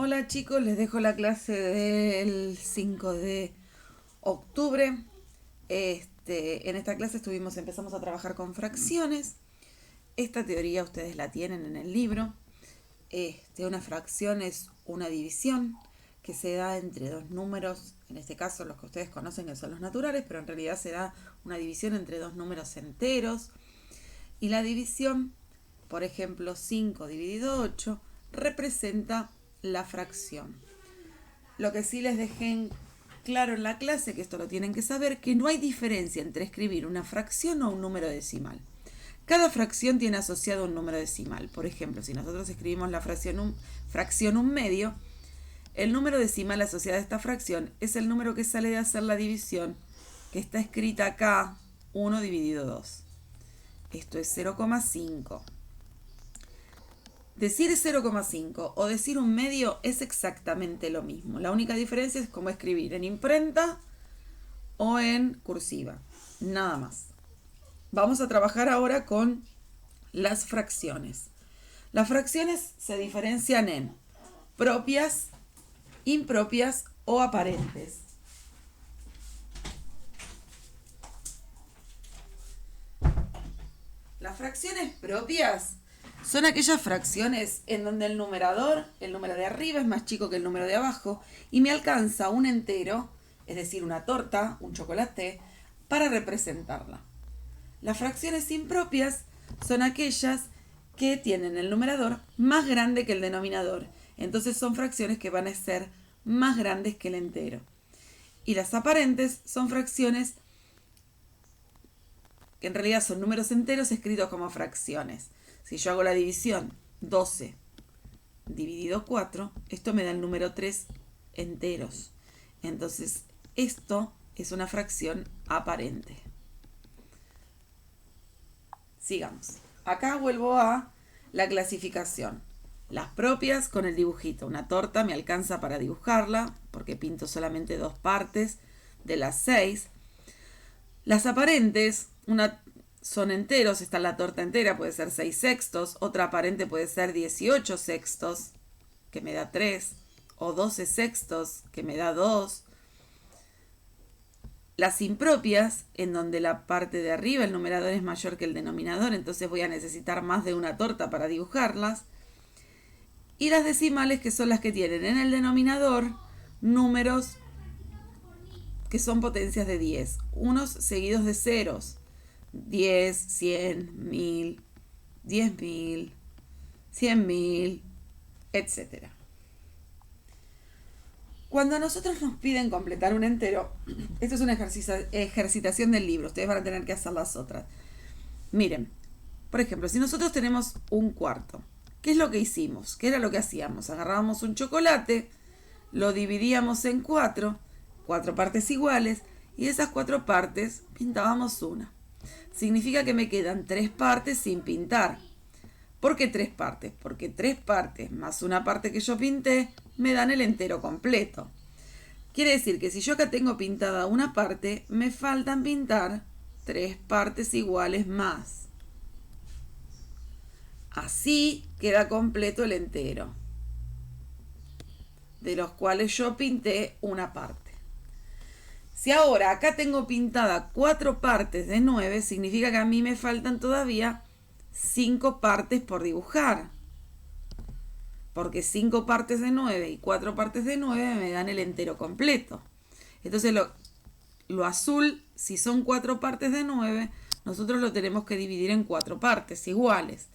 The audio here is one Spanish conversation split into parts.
Hola chicos, les dejo la clase del 5 de octubre. En esta clase empezamos a trabajar con fracciones. Esta teoría ustedes la tienen en el libro. Una fracción es una división que se da entre dos números, en este caso los que ustedes conocen que son los naturales, pero en realidad se da una división entre dos números enteros. Y la división, por ejemplo, 5 dividido 8, representa la fracción. Lo que sí les dejé claro en la clase, que esto lo tienen que saber, que no hay diferencia entre escribir una fracción o un número decimal. Cada fracción tiene asociado un número decimal. Por ejemplo, si nosotros escribimos la fracción 1/2, el número decimal asociado a esta fracción es el número que sale de hacer la división, que está escrita acá, 1 dividido 2. Esto es 0,5. Decir 0,5 o decir 1/2 es exactamente lo mismo. La única diferencia es cómo escribir, en imprenta o en cursiva. Nada más. Vamos a trabajar ahora con las fracciones. Las fracciones se diferencian en propias, impropias o aparentes. Las fracciones propias son aquellas fracciones en donde el numerador, el número de arriba es más chico que el número de abajo y me alcanza un entero, es decir, una torta, un chocolate, para representarla. Las fracciones impropias son aquellas que tienen el numerador más grande que el denominador. Entonces son fracciones que van a ser más grandes que el entero. Y las aparentes son fracciones que en realidad son números enteros escritos como fracciones. Si yo hago la división 12 dividido 4, esto me da el número 3 enteros. Entonces, esto es una fracción aparente. Sigamos. Acá vuelvo a la clasificación. Las propias con el dibujito. Una torta me alcanza para dibujarla, porque pinto solamente 2 partes de las 6. Las aparentes, son enteros, está la torta entera, puede ser 6 sextos, otra aparente puede ser 18 sextos, que me da 3, o 12 sextos, que me da 2. Las impropias, en donde la parte de arriba, el numerador es mayor que el denominador, entonces voy a necesitar más de una torta para dibujarlas. Y las decimales, que son las que tienen en el denominador números que son potencias de 10, unos seguidos de ceros. 10, 100, 1000, 10.000, 100.000, etc. Cuando a nosotros nos piden completar un entero, esto es una ejercitación del libro, ustedes van a tener que hacer las otras. Miren, por ejemplo, si nosotros tenemos un cuarto, ¿qué es lo que hicimos? ¿Qué era lo que hacíamos? Agarrábamos un chocolate, lo dividíamos en 4 partes iguales, y de esas 4 partes pintábamos una. Significa que me quedan 3 partes sin pintar. ¿Por qué 3 partes? Porque 3 partes más una parte que yo pinté me dan el entero completo. Quiere decir que si yo acá tengo pintada una parte, me faltan pintar 3 partes iguales más. Así queda completo el entero, de los cuales yo pinté una parte. Si ahora acá tengo pintada 4 partes de 9, significa que a mí me faltan todavía 5 partes por dibujar. Porque 5 partes de 9 y 4 partes de 9 me dan el entero completo. Entonces lo azul, si son 4 partes de 9, nosotros lo tenemos que dividir en 4 partes iguales.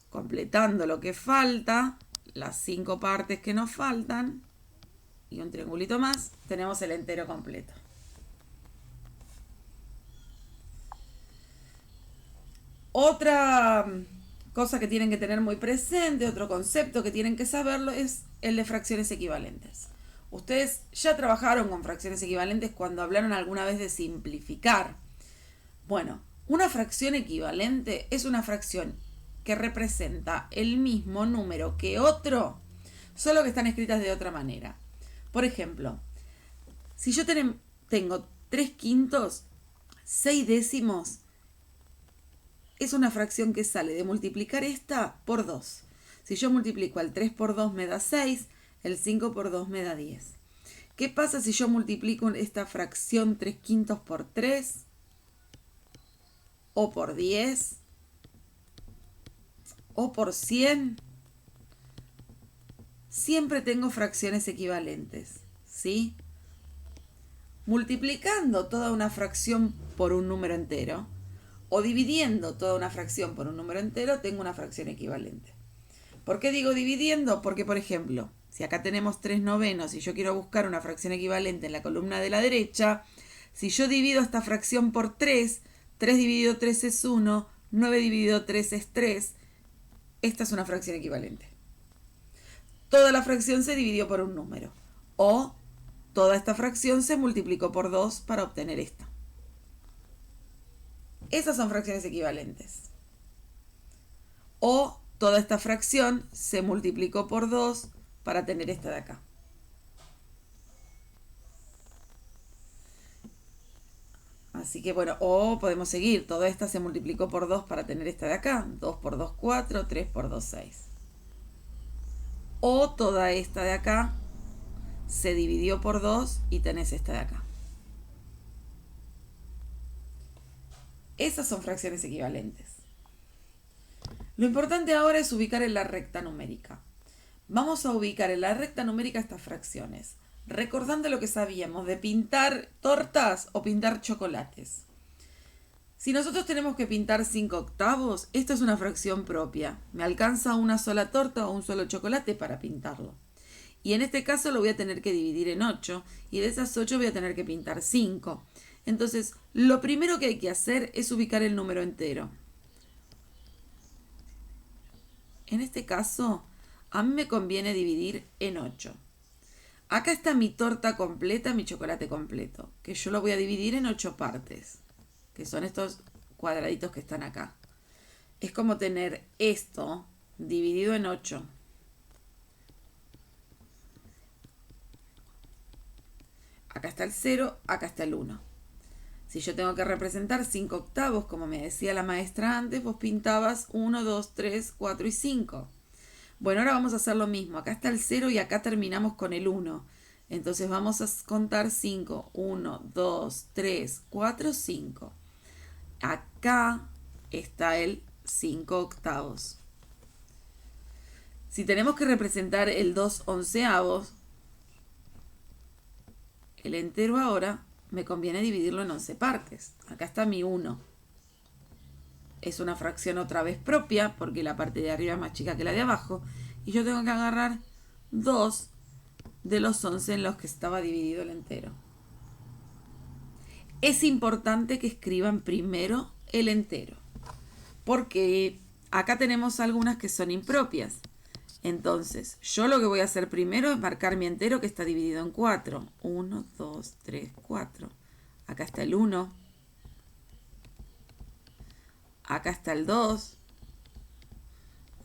Completando lo que falta, las 5 partes que nos faltan, y un triangulito más, tenemos el entero completo. Otra cosa que tienen que tener muy presente, otro concepto que tienen que saberlo, es el de fracciones equivalentes. Ustedes ya trabajaron con fracciones equivalentes cuando hablaron alguna vez de simplificar. Bueno, una fracción equivalente es una fracción que representa el mismo número que otro, solo que están escritas de otra manera. Por ejemplo, si yo tengo 3 quintos, 6 décimos, es una fracción que sale de multiplicar esta por 2. Si yo multiplico al 3 por 2 me da 6, El 5 por 2 me da 10. ¿Qué pasa si yo multiplico esta fracción 3/5 por 3? O por 10. O por 100. Siempre tengo fracciones equivalentes, ¿sí? Multiplicando toda una fracción por un número entero o dividiendo toda una fracción por un número entero, tengo una fracción equivalente. ¿Por qué digo dividiendo? Porque, por ejemplo, si acá tenemos 3/9 y yo quiero buscar una fracción equivalente en la columna de la derecha, si yo divido esta fracción por 3, 3 dividido 3 es 1, 9 dividido 3 es 3, esta es una fracción equivalente. Toda la fracción se dividió por un número. O toda esta fracción se multiplicó por 2 para obtener esta. Esas son fracciones equivalentes. O toda esta fracción se multiplicó por 2 para tener esta de acá. Así que bueno, o podemos seguir. Toda esta se multiplicó por 2 para tener esta de acá. 2 por 2, 4. 3 por 2, 6. O toda esta de acá se dividió por 2 y tenés esta de acá. Esas son fracciones equivalentes. Lo importante ahora es ubicar en la recta numérica. Vamos a ubicar en la recta numérica estas fracciones, recordando lo que sabíamos de pintar tortas o pintar chocolates. Si nosotros tenemos que pintar 5/8, esta es una fracción propia. Me alcanza una sola torta o un solo chocolate para pintarlo. Y en este caso lo voy a tener que dividir en 8 y de esas 8 voy a tener que pintar 5. Entonces, lo primero que hay que hacer es ubicar el número entero. En este caso, a mí me conviene dividir en 8. Acá está mi torta completa, mi chocolate completo, que yo lo voy a dividir en 8 partes, que son estos cuadraditos que están acá. Es como tener esto dividido en 8. Acá está el 0, acá está el 1. Si yo tengo que representar 5/8, como me decía la maestra antes, vos pintabas 1, 2, 3, 4 y 5. Bueno, ahora vamos a hacer lo mismo. Acá está el 0 y acá terminamos con el 1. Entonces vamos a contar 5. 1, 2, 3, 4, 5. Acá está el 5/8. Si tenemos que representar el 2/11, el entero ahora, me conviene dividirlo en 11 partes. Acá está mi 1. Es una fracción otra vez propia, porque la parte de arriba es más chica que la de abajo. Y yo tengo que agarrar 2 de los 11 en los que estaba dividido el entero. Es importante que escriban primero el entero, porque acá tenemos algunas que son impropias. Entonces, yo lo que voy a hacer primero es marcar mi entero que está dividido en 4. 1, 2, 3, 4. Acá está el 1. Acá está el 2.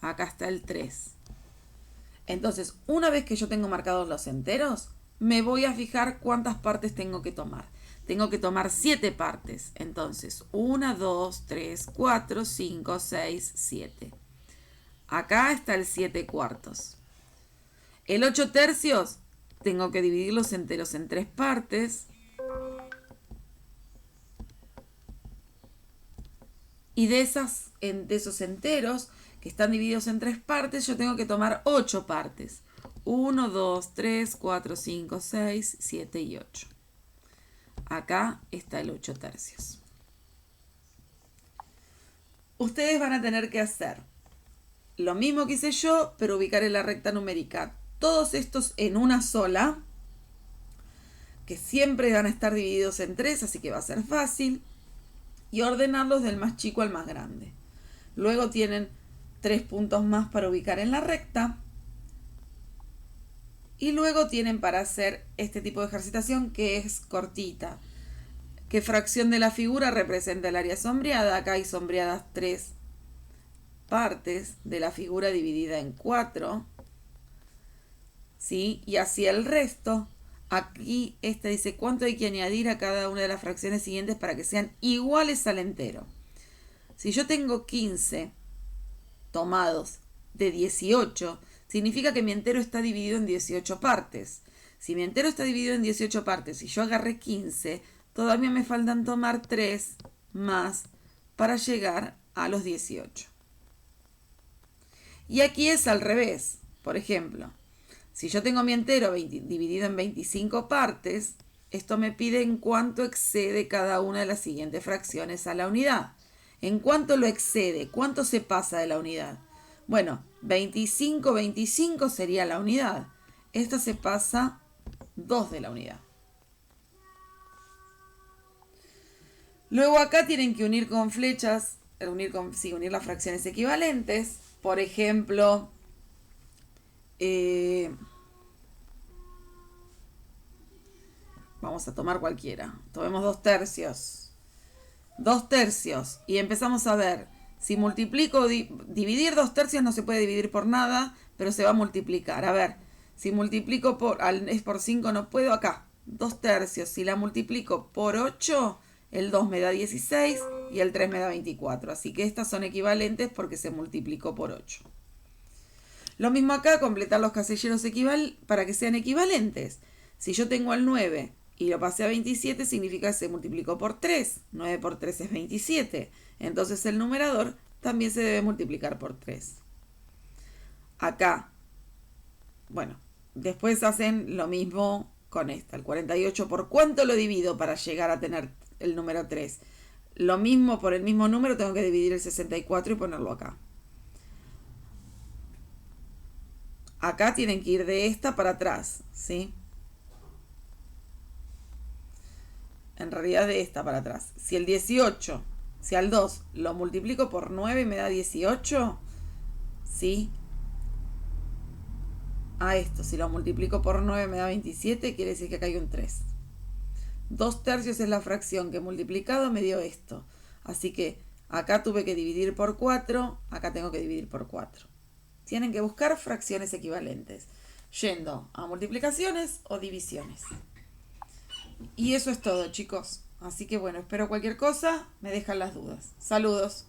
Acá está el 3. Entonces, una vez que yo tengo marcados los enteros, me voy a fijar cuántas partes tengo que tomar. Tengo que tomar 7 partes. Entonces, 1, 2, 3, 4, 5, 6, 7. Acá está el 7/4. El 8/3 tengo que dividir los enteros en 3 partes. Y de esos enteros que están divididos en 3 partes, yo tengo que tomar 8 partes. 1, 2, 3, 4, 5, 6, 7 y 8. Acá está el 8/3. Ustedes van a tener que hacer lo mismo que hice yo, pero ubicar en la recta numérica todos estos en una sola, que siempre van a estar divididos en 3, así que va a ser fácil, y ordenarlos del más chico al más grande. Luego tienen 3 puntos más para ubicar en la recta, y luego tienen para hacer este tipo de ejercitación que es cortita. ¿Qué fracción de la figura representa el área sombreada? Acá hay sombreadas 3 partes de la figura dividida en 4, ¿sí? Y así el resto. Aquí dice cuánto hay que añadir a cada una de las fracciones siguientes para que sean iguales al entero. Si yo tengo 15 tomados de 18, significa que mi entero está dividido en 18 partes. Si mi entero está dividido en 18 partes y yo agarré 15, todavía me faltan tomar 3 más para llegar a los 18. Y aquí es al revés. Por ejemplo, si yo tengo mi entero dividido en 25 partes, esto me pide en cuánto excede cada una de las siguientes fracciones a la unidad. ¿En cuánto lo excede? ¿Cuánto se pasa de la unidad? Bueno, 25 sería la unidad. Esta se pasa 2 de la unidad. Luego acá tienen que unir con flechas, unir las fracciones equivalentes. Por ejemplo, vamos a tomar cualquiera. Tomemos 2/3. 2/3. Y empezamos a ver. Si multiplico, dividir 2/3 no se puede dividir por nada, pero se va a multiplicar. A ver, si multiplico es por 5 no puedo. Acá, 2/3. Si la multiplico por 8, el 2 me da 16 y el 3 me da 24. Así que estas son equivalentes porque se multiplicó por 8. Lo mismo acá, completar los casilleros para que sean equivalentes. Si yo tengo el 9 y lo pasé a 27, significa que se multiplicó por 3. 9 por 3 es 27. Entonces el numerador también se debe multiplicar por 3. Acá, bueno, después hacen lo mismo con esta. El 48, ¿por cuánto lo divido para llegar a tener el número 3? Lo mismo, por el mismo número tengo que dividir el 64 y ponerlo acá. Acá tienen que ir de esta para atrás, ¿sí? En realidad de esta para atrás. Si el 18, si al 2 lo multiplico por 9 me da 18, ¿sí? A esto, si lo multiplico por 9 me da 27, quiere decir que acá hay un 3. 2/3 es la fracción que multiplicado me dio esto. Así que acá tuve que dividir por 4, acá tengo que dividir por 4. Tienen que buscar fracciones equivalentes, yendo a multiplicaciones o divisiones. Y eso es todo, chicos. Así que bueno, espero cualquier cosa, me dejan las dudas. Saludos.